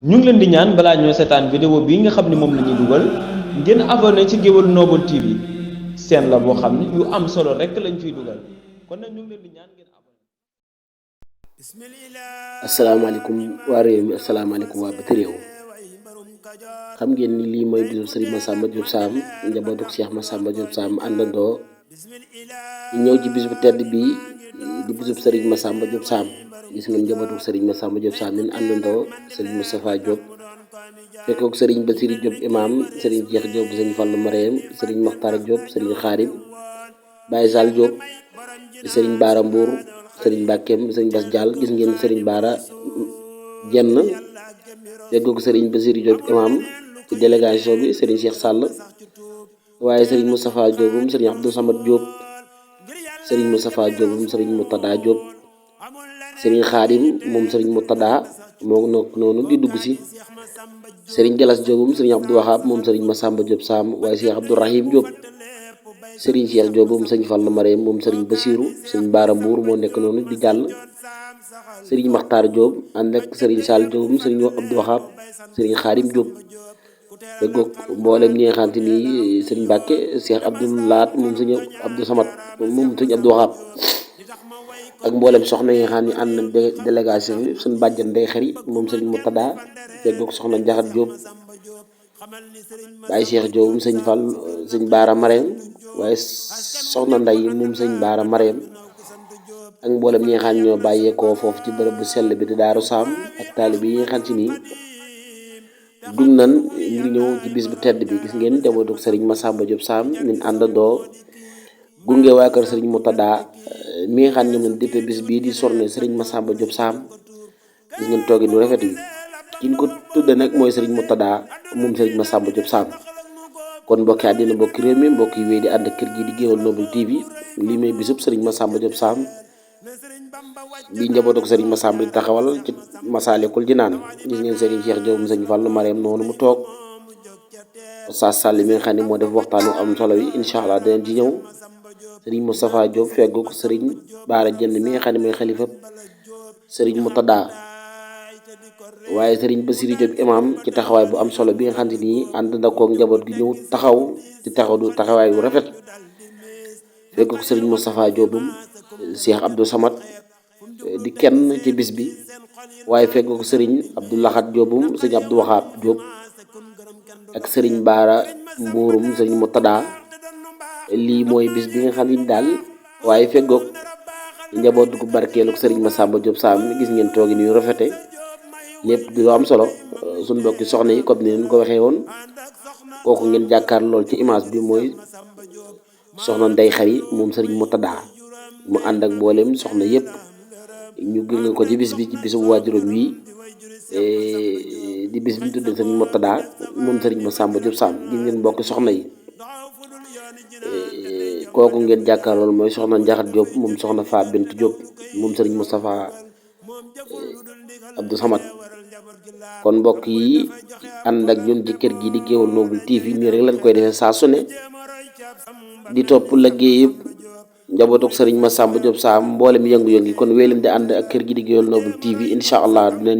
ñu ngi leen di ñaan balaa ñoo seetaan vidéo bii nga xam ne moom la ñuy dugal ngeen abonné ci Géwël Noble TV seen la boo xam ne yu am solo rek lañ fiy dugal kon nag ñu ngi leen di ñaan ngeen abonné. asalaamaaleykum waa réew mi asalaamaaleykum waa biti réew xam ngeen ni lii mooy bisu Serigne Massamba Diop Sam njabootuk Cheikh Massamba Diop Sam àndandoo ñu ñëw ci bis bu tedd bii di bisub Serigne Massamba Diop Sam gis ngeen njabootuk Serigne Massamba Diop Sam ñun àndandoo Serigne Moustapha Diop fekkook Serigne Bassirou Diop imam Serigne Cheikh Diop Serigne Fallou Mariam Serigne Makhtar Diop Serigne Khadim Baye Sall Diop Serigne Bara Mbour Serigne Bakem Serigne Bass Diall gis ngeen Serigne Bara jenn fekkook Serigne Bassirou Diop imam ci délégation bi Serigne Cheikh Sall waaye Serigne Moustapha Diopum Serigne Abdou Samad Diop Serigne Moustapha Diopum Serigne Moutada Diop Serigne Khadim moom Serigne Moutada moo noonu di dugg si Serigne Galas Diopum Serigne Abdou Wahab moom Serigne Massamba Diop Sam waaye Cheikh Abdou Rahim Diop Serigne Cheikh Diopum Serigne Fallou Mariam moom Serigne Bassirou Serigne Bara Mbour moo nekk noonu di jàll Serigne Makhtar Diop ànd ak Serigne Sall Diopum Serigne Abdou Wahab Serigne Khadim Diop fekkook mboolem ñi nga xamante ni Serigne Mbacke Cheikh Abdou Lahat moom Serigne Abdou Samad moom Serigne Abdou Wahab ak mboolem soxna yi nga xam ne ànd nañ délégation bi suñu bàjjan Ndeye Xari moom Serigne Moutada fekkook soxna Njaxat Diop Baye Cheikh Diop Serigne Fall Serigne Bara Mariam waaye soxna Ndeye moom Serigne Bara Mariam ak mboolem ñi nga xam ne ñoo bàyyeekoo foofu ci bërëb bu sell bi di Daaru Saam ak taalibe yi nga xam ci nii dugg nan ngir ñëw ci bis bu tedd bi gis ngeen njabootu Serigne Massamba Diop Sam ñun àndandoo gunge waa kër Serigne Moutada mi nga xam ne ñoom lañ déppee bis bii di sorne Serigne Massamba Diop Sam gis ngeen toogin bu rafet bi ki ñu ko tudde nag mooy Serigne Moutada moom Serigne Massamba Diop Sam kon mbokki àddina mbokki réew mi mbokk yi wéy di ànd ak kër gi di Géwël Noble TV lii may bisub Serigne Massamba Diop Sam bi njabootu Serigne Massamba di taxawal ci Masaalikul Jinaan gis ngeen Serigne Cheikh Diop Serigne Fallou Mariam noonu mu toog Oustaz Sall mi nga xam ne moo def waxtaanu am solo yi incha allah danañ ci ñëw Serigne Moustapha Diop feggoog Serigne Bara Jenn mi nga xam ne mooy xalifa Serigne Moutada waaye Serigne Bassirou Diop imam ci taxawaay bu am solo bi nga xam ne nii ànd na koog njaboot gi ñëw taxaw ci taxawaay bu rafet feggoog Serigne Moustapha Diopum Cheikh Abdou Samad di kenn ci bis bi waaye feggoog Serigne Abdou Lahat Diopum Serigne Abdou Wahab Diop ak Serigne Bara Mbourum Serigne Moutada lii mooy bis bi nga xam ne daal waaye feggoog njabootu gu barkeelug Serigne Massamba Diop Sam gis ngeen toogi ni rafete lépp di lu am solo suñ mbokki soxna yi comme ni leen ko waxee woon kooku ngeen jàkkaar lool ci image bi mooy soxna Ndeye Xari moom Serigne Moutada mu ànd ak mboolem soxna yëpp ñu gën ko ci bis bi ci bisu waajuram wi di bis bi ñu tuddee Serigne Moutada moom Serigne Massamba Diop Sam gis ngeen mbokki soxna yi kooku ngeen jàkkaar lool mooy soxna Njaxat Diop moom soxna Fa Bint Diop moom Serigne Moustapha Abdou Samad kon mbokk yi ànd ak ñun ci kër gi di Géwël Noble TV nii rek lañ koy defee saa su ne di topp liggéey yëpp njabootu Serigne Massamba Diop Sam mboolem yëngu-yëngu yi kon wéy leen di ànd ak kër gi di Géwël Noble TV incha allah dinañ